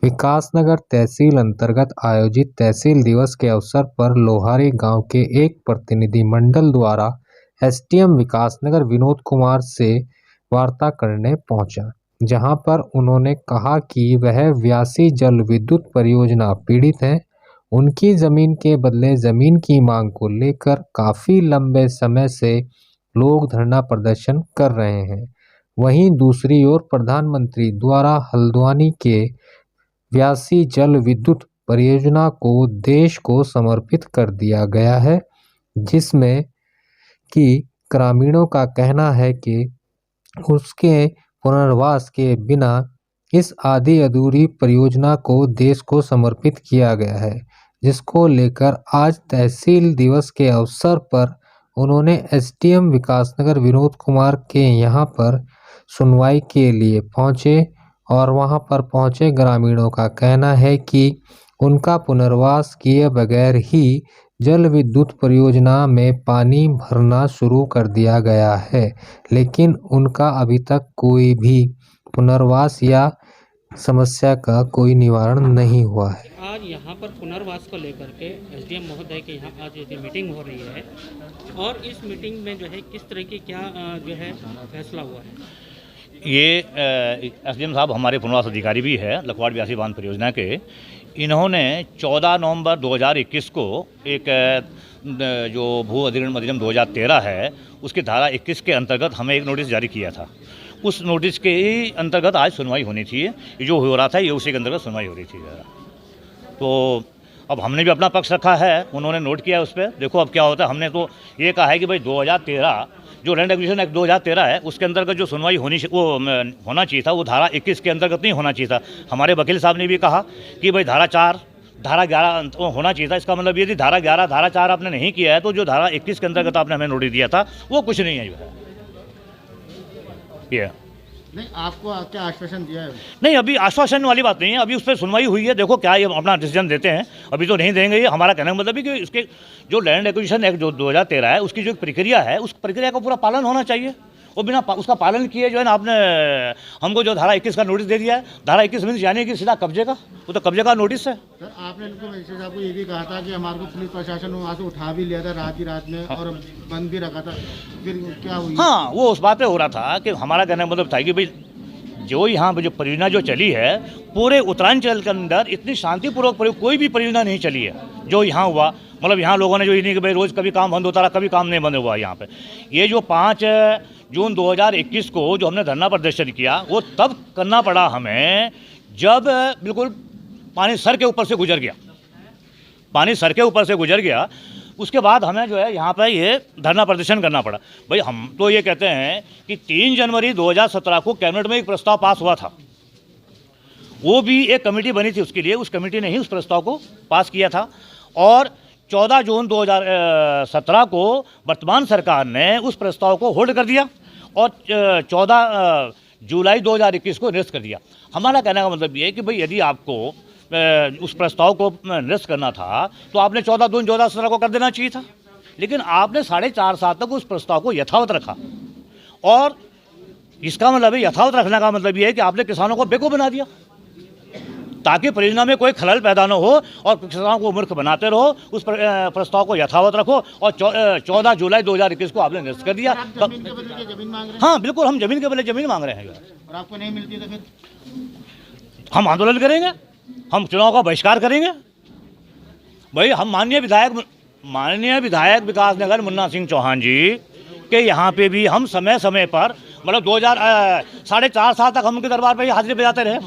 विकासनगर तहसील अंतर्गत आयोजित तहसील दिवस के अवसर पर लोहारी गांव के एक प्रतिनिधि मंडल द्वारा एसडीएम विकासनगर विनोद कुमार से वार्ता करने पहुंचा, जहां पर उन्होंने कहा कि वह व्यासी जल विद्युत परियोजना पीड़ित हैं। उनकी जमीन के बदले जमीन की मांग को लेकर काफी लंबे समय से लोग धरना प्रदर्शन कर रहे हैं। वहीं दूसरी ओर प्रधानमंत्री द्वारा हल्द्वानी के व्यासी जल विद्युत परियोजना को देश को समर्पित कर दिया गया है, जिसमें कि ग्रामीणों का कहना है कि उसके पुनर्वास के बिना इस आधी अधूरी परियोजना को देश को समर्पित किया गया है, जिसको लेकर आज तहसील दिवस के अवसर पर उन्होंने एसडीएम विकासनगर विनोद कुमार के यहाँ पर सुनवाई के लिए पहुँचे और वहां पर पहुंचे ग्रामीणों का कहना है कि उनका पुनर्वास किए बगैर ही जल विद्युत परियोजना में पानी भरना शुरू कर दिया गया है, लेकिन उनका अभी तक कोई भी पुनर्वास या समस्या का कोई निवारण नहीं हुआ है। आज यहाँ पर पुनर्वास को लेकर के एसडीएम महोदय के यहाँ आज ये मीटिंग हो रही है और इस मीटिंग में जो है किस तरह की क्या जो है फैसला हुआ है। ये एसडीएम साहब हमारे पुनर्वास अधिकारी भी है लखवाड़ व्यासी बांध परियोजना के। इन्होंने 14 नवंबर 2021 को एक जो भू अधिग्रहण अधिनियम 2013 है उसकी धारा 21 के अंतर्गत हमें एक नोटिस जारी किया था। उस नोटिस के अंतर्गत आज सुनवाई होनी थी। ये जो हो रहा था ये उसी के अंतर्गत सुनवाई हो रही थी। तो अब हमने भी अपना पक्ष रखा है, उन्होंने नोट किया है उस पर। देखो अब क्या होता है। हमने तो ये कहा है कि भाई 2013 जो लैंड एक्विजिशन एक्ट 2013 है उसके अंतर्गत जो सुनवाई होना चाहिए था वो धारा 21 के अंतर्गत नहीं होना चाहिए था। हमारे वकील साहब ने भी कहा कि भाई धारा 4 धारा 11 होना चाहिए था। इसका मतलब यदि धारा 11 धारा 4 आपने नहीं किया है तो जो धारा 21 के अंतर्गत आपने हमें नोटिस दिया था वो कुछ नहीं है। ये नहीं, आपको क्या आश्वासन दिया है? नहीं, अभी आश्वासन वाली बात नहीं है। अभी उस पर सुनवाई हुई है। देखो क्या ये अपना डिसीजन देते हैं। अभी तो नहीं देंगे। ये हमारा कहने का मतलब है कि इसके जो लैंड एक्विजिशन एक्ट जो 2013 है उसकी जो प्रक्रिया है उस प्रक्रिया का पूरा पालन होना चाहिए। और बिना उसका पालन किए जो है ना आपने हमको जो धारा 21 का नोटिस दे दिया है। धारा 21 मीन्स यानी कि सीधा कब्जे का, वो तो कब्जे का नोटिस है। सर आपने उनको मजिस्ट्रेट साहब को ये भी कहा था कि हमारे को पुलिस प्रशासन वहाँ से उठा भी लिया था रात की रात में और बंद भी रखा था, फिर क्या हुई? हाँ, वो उस बात पे हो रहा था कि हमारा कहने का मतलब था कि भाई जो यहाँ जो परियोजना जो चली है पूरे उत्तरांचल के अंदर इतनी शांतिपूर्वक कोई भी परियोजना नहीं चली है जो यहाँ हुआ। मतलब यहाँ लोगों ने जो नहीं कि भाई रोज़ कभी काम बंद होता रहा, कभी काम नहीं बंद हुआ यहाँ पे। ये जो 5 जून 2021 को जो हमने धरना प्रदर्शन किया वो तब करना पड़ा हमें जब बिल्कुल पानी सर के ऊपर से गुजर गया। पानी सर के ऊपर से गुजर गया उसके बाद हमें जो है यहाँ पर ये धरना प्रदर्शन करना पड़ा। भाई हम तो ये कहते हैं कि 3 जनवरी 2017 को कैबिनेट में एक प्रस्ताव पास हुआ था। वो भी एक कमेटी बनी थी उसके लिए। उस कमेटी ने ही उस प्रस्ताव को पास किया था और 14 जून 2017 को वर्तमान सरकार ने उस प्रस्ताव को होल्ड कर दिया और 14 जुलाई 2021 को निरस्त कर दिया। हमारा कहने का मतलब ये है कि भाई यदि आपको उस प्रस्ताव को निरस्त करना था तो आपने 14 जून 2017 को कर देना चाहिए था, लेकिन आपने 4.5 साल तक उस प्रस्ताव को यथावत रखा। और इसका मतलब यथावत रखने का मतलब ये है कि आपने किसानों को बेवकूफ़ बना दिया ताकि परियोजना में कोई खलल पैदा न हो और किसानों को मूर्ख बनाते रहो। उस प्रस्ताव को यथावत रखो और 14 जुलाई 2021 को आपने निरस्त कर दिया। जमीन के बदले जमीन मांग रहे हैं? हाँ बिल्कुल, हम जमीन के बदले जमीन मांग रहे हैं। और आपको नहीं मिलती तो फिर हम आंदोलन करेंगे, हम चुनाव का बहिष्कार करेंगे। भाई हम माननीय विधायक विकासनगर मुन्ना सिंह चौहान जी के यहाँ पे भी हम समय समय पर मतलब 4.5 साल तक हम उनके दरबार पर ही हाजिरी बजाते रहे।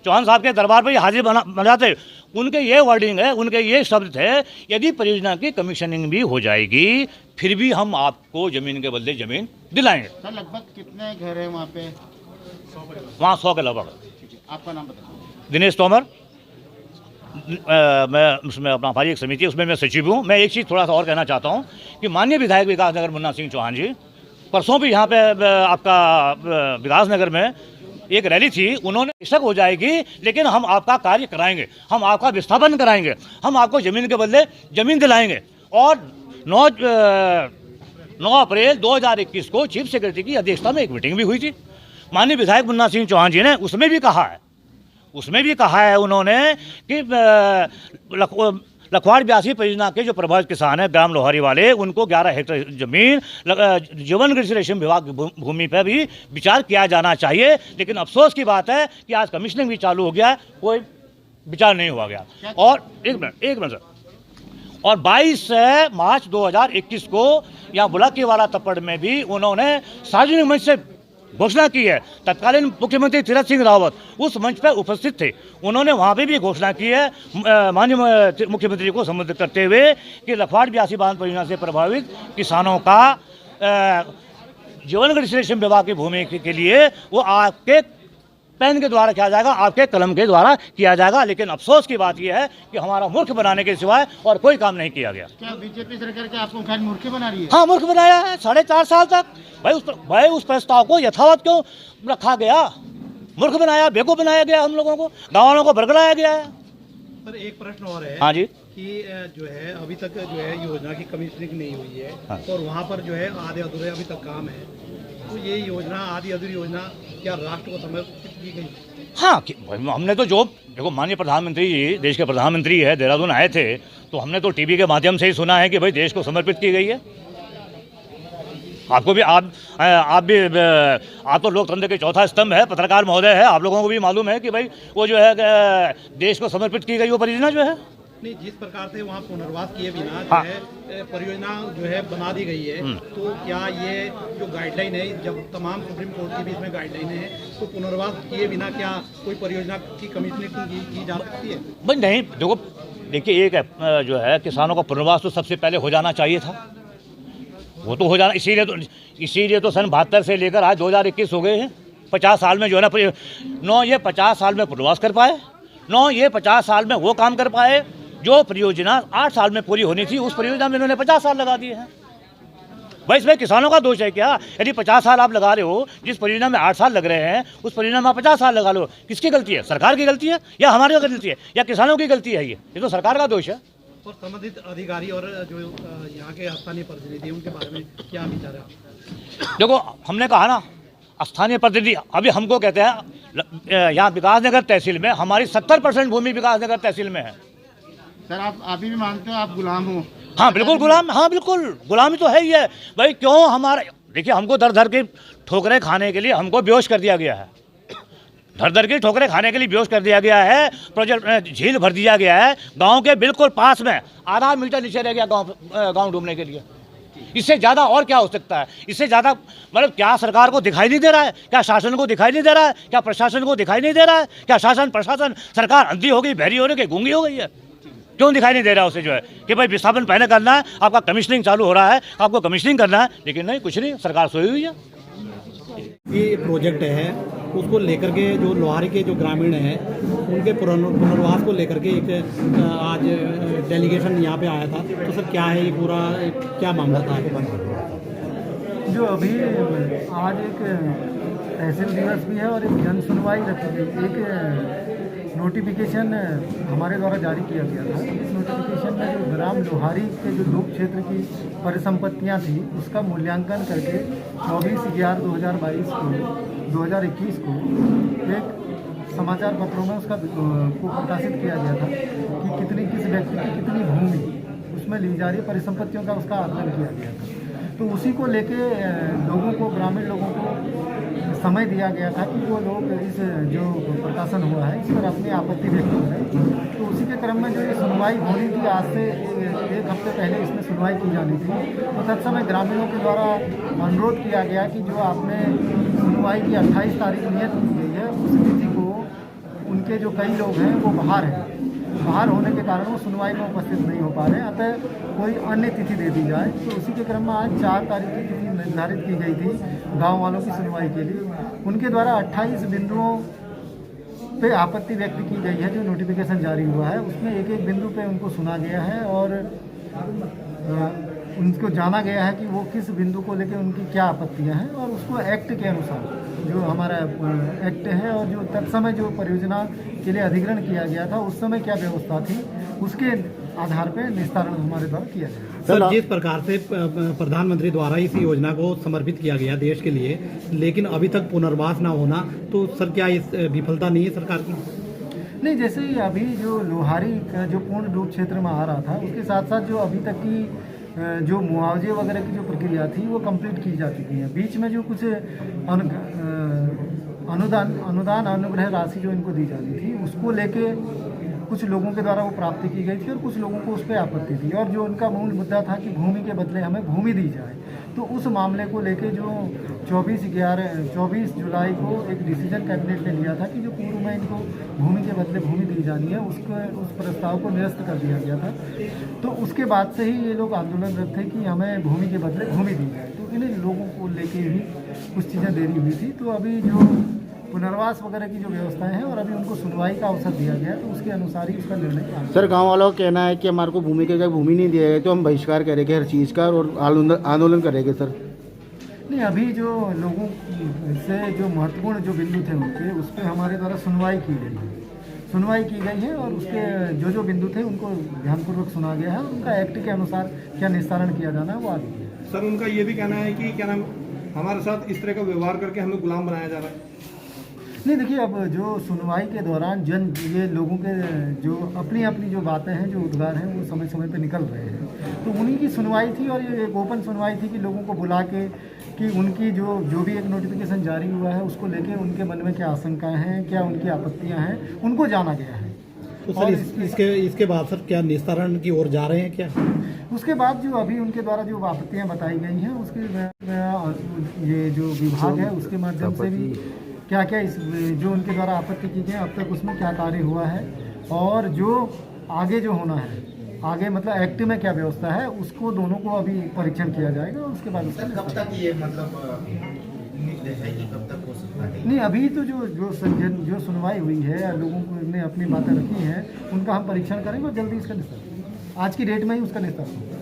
चौहान साहब के दरबार पर ही हाजिरी बजाते। उनके ये वर्डिंग है, उनके ये शब्द थे, यदि परियोजना की कमीशनिंग भी हो जाएगी फिर भी हम आपको ज़मीन के बदले ज़मीन दिलाएंगे। सर लगभग कितने घर हैं वहाँ पे? वहाँ 100 के लगभग। आपका नाम बताइए। दिनेश तोमर, मैं उसमें अपना हमारी एक समिति है उसमें मैं सचिव हूँ। मैं एक चीज़ थोड़ा सा और कहना चाहता हूँ कि माननीय विधायक विकासनगर मुन्ना सिंह चौहान जी परसों भी यहाँ पे आपका विकासनगर में एक रैली थी। उन्होंने बेशक हो जाएगी लेकिन हम आपका कार्य कराएंगे, हम आपका विस्थापन कराएंगे, हम आपको ज़मीन के बदले ज़मीन दिलाएंगे। और 9 अप्रैल 2021 को चीफ सेक्रेटरी की अध्यक्षता में एक मीटिंग भी हुई थी। माननीय विधायक मुन्ना सिंह चौहान जी ने उसमें भी कहा है, उसमें भी कहा है उन्होंने कि लखवाड़ ब्यासी परियोजना के जो प्रभावित किसान हैं ग्राम लोहारी वाले, उनको 11 हेक्टेयर जमीन जीवन कृषि रेशम विभाग की भूमि पर भी विचार किया जाना चाहिए। लेकिन अफसोस की बात है कि आज कमीशनिंग भी चालू हो गया है, कोई विचार नहीं हुआ गया। और एक मिनट सर, और 22 मार्च 2021 को यहाँ बुलाकीवाला तपड़ में भी उन्होंने सार्वजनिक मंच से घोषणा की है। तत्कालीन मुख्यमंत्री तीरथ सिंह रावत उस मंच पर उपस्थित थे। उन्होंने वहाँ पे भी घोषणा की है माननीय मुख्यमंत्री को संबोधित करते हुए कि लखवाड़ ब्यासी बांध परियोजना से प्रभावित किसानों का जीवन कृषि रेशम विभाग की भूमि के लिए वो आपके पेन के द्वारा किया जाएगा, आपके कलम के द्वारा किया जाएगा। लेकिन अफसोस की बात यह है कि हमारा मूर्ख बनाने के सिवाय और कोई काम नहीं किया गया। क्या बीजेपी सरकार के आपको खैर मूर्ख बना रही है? हाँ, मूर्ख बनाया है 4.5 साल तक। भाई उस प्रस्ताव को यथावत क्यों रखा गया? मूर्ख बनाया, बेवकूफ बनाया गया, हम लोगों को, गाँव वालों को भड़काया गया है। पर एक प्रश्न और है। हाँ जी, कि जो है अभी तक जो है योजना की कमीशनिंग नहीं हुई है। हाँ। और वहाँ पर जो है आधे अधूरे अभी तक काम है। तो ये योजना आधी अधूरी योजना क्या राष्ट्र को समर्पित की गई? हाँ, हमने तो जो देखो माननीय प्रधानमंत्री जी, देश के प्रधानमंत्री है, देहरादून आए थे, तो हमने तो टीवी के माध्यम से ही सुना है कि भाई देश को समर्पित की गई है। आपको भी आप तो लोकतंत्र के चौथा स्तंभ है, पत्रकार महोदय है, आप लोगों को भी मालूम है कि भाई वो जो है देश को समर्पित की गई वो परियोजना जो है। नहीं, जिस प्रकार से वहाँ पुनर्वास किए बिना हाँ। जो है परियोजना जो है बना दी गई है, तो क्या ये जो गाइडलाइन है, जब तमाम सुप्रीम कोर्ट की भी इसमें गाइडलाइन है, तो पुनर्वास किए बिना क्या कोई परियोजना की कमीशनिंग की जा सकती है? भाई नहीं, देखिए एक जो है किसानों का पुनर्वास तो सबसे पहले हो जाना चाहिए था। वो तो हो जाना, इसीलिए तो सन 72 से लेकर आज 2021 हो गए हैं। 50 साल में जो है ना, नौ ये 50 साल में पुनर्वास कर पाए, नौ ये 50 साल में वो काम कर पाए जो परियोजना 8 साल में पूरी होनी थी, उस परियोजना में इन्होंने 50 साल लगा दिए हैं। भाई इसमें किसानों का दोष है क्या? यदि 50 साल आप लगा रहे हो, जिस परियोजना में 8 साल लग रहे हैं, उस परियोजना में आप 50 साल लगा लो, किसकी गलती है? सरकार की गलती है या हमारी गलती है या किसानों की गलती है? ये तो सरकार का दोष है। और संबंधित अधिकारी और जो यहाँ के स्थानीय प्रतिनिधि उनके बारे में क्या विचार है? देखो, हमने कहा ना, स्थानीय प्रतिनिधि अभी हमको कहते हैं यहाँ विकासनगर तहसील में हमारी 70% भूमि विकासनगर तहसील में है। सर आप अभी भी मानते हो आप गुलाम हो? हाँ बिल्कुल गुलाम, हाँ बिल्कुल गुलामी तो है ही है भाई। क्यों हमारा, देखिए हमको दर दर के ठोकरें खाने के लिए हमको बेहोश कर दिया गया है। धर धर के ठोकरें खाने के लिए बेहोश कर दिया गया है। प्रोजेक्ट झील भर दिया गया है गांव के बिल्कुल पास में, आधा मीटर नीचे रह गया गांव डूबने के लिए। इससे ज़्यादा और क्या हो सकता है? इससे ज़्यादा मतलब क्या सरकार को दिखाई नहीं दे रहा है? क्या शासन को दिखाई नहीं दे रहा है? क्या प्रशासन को दिखाई नहीं दे रहा है? क्या शासन प्रशासन सरकार अंधी हो गई, बहरी हो गई, गूंगी हो गई है? क्यों दिखाई नहीं दे रहा उसे जो है कि भाई विस्थापन पहले करना है, आपका कमीशनिंग चालू हो रहा है, आपको कमीशनिंग करना है, लेकिन नहीं, कुछ नहीं, सरकार सोई हुई है। ये प्रोजेक्ट है उसको लेकर के जो लोहारी के जो ग्रामीण हैं उनके पुनर्वास को लेकर के एक आज डेलीगेशन यहाँ पे आया था। तो सर क्या है ये पूरा, क्या मामला था? जो अभी आज एक तहसील दिवस भी है और एक जन सुनवाई रखी गई। एक नोटिफिकेशन हमारे द्वारा जारी किया गया था। इस नोटिफिकेशन में जो ग्राम लोहारी के जो लोक क्षेत्र की परिसंपत्तियां थी उसका मूल्यांकन करके 24/11/2021 को एक समाचार पत्रों में उसका को प्रकाशित किया गया था कि कितनी किस व्यक्ति की कितनी भूमि उसमें ली जा रही है, परिसंपत्तियों का उसका आकलन किया गया था। तो उसी को लेके लोगों को, ग्रामीण लोगों को समय दिया गया था कि वो लोग इस जो प्रकाशन हुआ है इस पर अपनी आपत्ति व्यक्त करें। तो उसी के क्रम में जो ये सुनवाई होनी थी, आज से एक हफ्ते पहले इसमें सुनवाई की जानी थी। तो तत्समय ग्रामीणों के द्वारा अनुरोध किया गया कि जो आपने सुनवाई की 28 तारीख नियत की गई है, उस तिथि को उनके जो कई लोग हैं वो बाहर होने के कारण वो सुनवाई में उपस्थित नहीं हो पा रहे हैं, अतः कोई अन्य तिथि दे दी जाए। तो उसी के क्रम में आज 4 तारीख की तिथि निर्धारित की गई थी गांव वालों की सुनवाई के लिए। उनके द्वारा 28 बिंदुओं पे आपत्ति व्यक्त की गई है। जो नोटिफिकेशन जारी हुआ है उसमें एक एक बिंदु पे उनको सुना गया है और उनको जाना गया है कि वो किस बिंदु को लेकर उनकी क्या आपत्तियां हैं, और उसको एक्ट के अनुसार जो हमारा एक्ट है और जो तत्समय जो परियोजना के लिए अधिग्रहण किया गया था उस समय क्या व्यवस्था थी उसके आधार पर निस्तारण हमारे द्वारा किया जाएगा। सर जिस प्रकार से प्रधानमंत्री द्वारा इस योजना को समर्पित किया गया देश के लिए, लेकिन अभी तक पुनर्वास ना होना, तो सर क्या इस विफलता नहीं है सरकार की? नहीं, जैसे ही अभी जो लोहारी का जो पूर्ण रूप क्षेत्र में आ रहा था, उसके साथ साथ जो अभी तक की जो मुआवजे वगैरह की जो प्रक्रिया थी वो कंप्लीट की जा चुकी है। बीच में जो कुछ अनुदान अनुग्रह राशि जो इनको दी जाती थी, उसको लेके कुछ लोगों के द्वारा वो प्राप्ति की गई थी और कुछ लोगों को उस पर आपत्ति थी, और जो उनका मूल मुद्दा था कि भूमि के बदले हमें भूमि दी जाए, तो उस मामले को लेके जो 24 जुलाई को एक डिसीजन कैबिनेट ने लिया था कि जो पूर्व में इनको भूमि के बदले भूमि दी जानी है, उस प्रस्ताव को निरस्त कर दिया गया था। तो उसके बाद से ही ये लोग आंदोलनरत थे कि हमें भूमि के बदले भूमि दी जाए। तो इन्हीं लोगों को लेके ही कुछ चीज़ें देरी हुई थी। तो अभी जो पुनर्वास वगैरह की जो व्यवस्थाएं हैं, और अभी उनको सुनवाई का अवसर दिया गया है, तो उसके अनुसार ही उसका निर्णय आना। सर, गांव वालों का कहना है कि हमारे को भूमि के भूमि नहीं दिया गया तो हम बहिष्कार करेंगे हर चीज़ का और आंदोलन करेंगे सर। नहीं, अभी जो लोगों से जो महत्वपूर्ण जो बिंदु थे उनके, उस पर हमारे द्वारा सुनवाई की गई है और उसके जो बिंदु थे उनको ध्यानपूर्वक सुना गया है और उनका एक्ट के अनुसार क्या निस्तारण किया जाना है वो आगे किया है। सर, उनका ये भी कहना है कि क्या नाम हमारे साथ इस तरह का व्यवहार करके हमें गुलाम बनाया जा रहा है। नहीं, देखिए, अब जो सुनवाई के दौरान ये लोगों के जो अपनी जो बातें हैं, जो उद्गार हैं, वो समय समय पे निकल रहे हैं, तो उन्हीं की सुनवाई थी और ये एक ओपन सुनवाई थी कि लोगों को बुला के कि उनकी जो भी एक नोटिफिकेशन जारी हुआ है उसको लेके उनके मन में क्या आशंकाएं हैं, क्या उनकी आपत्तियां हैं, उनको जाना गया है। तो सर इसके बाद सर क्या निस्तारण की ओर जा रहे हैं क्या? उसके बाद जो अभी उनके द्वारा जो आपत्तियां बताई गई हैं, उसके ये जो विभाग है उसके माध्यम से भी क्या जो उनके द्वारा आपत्ति की गई अब तक उसमें क्या कार्य हुआ है, और जो आगे जो होना है, आगे मतलब एक्ट में क्या व्यवस्था है, उसको दोनों को अभी परीक्षण किया जाएगा और उसके बाद उसका कब तक ये मतलब निर्देश है कि कब तक हो सकता है? नहीं, अभी तो जो सुनवाई हुई है, लोगों को ने अपनी बातें रखी हैं, उनका हम परीक्षण करेंगे और जल्दी इसका निस्तारण, आज की डेट में ही उसका निस्तारण होगा।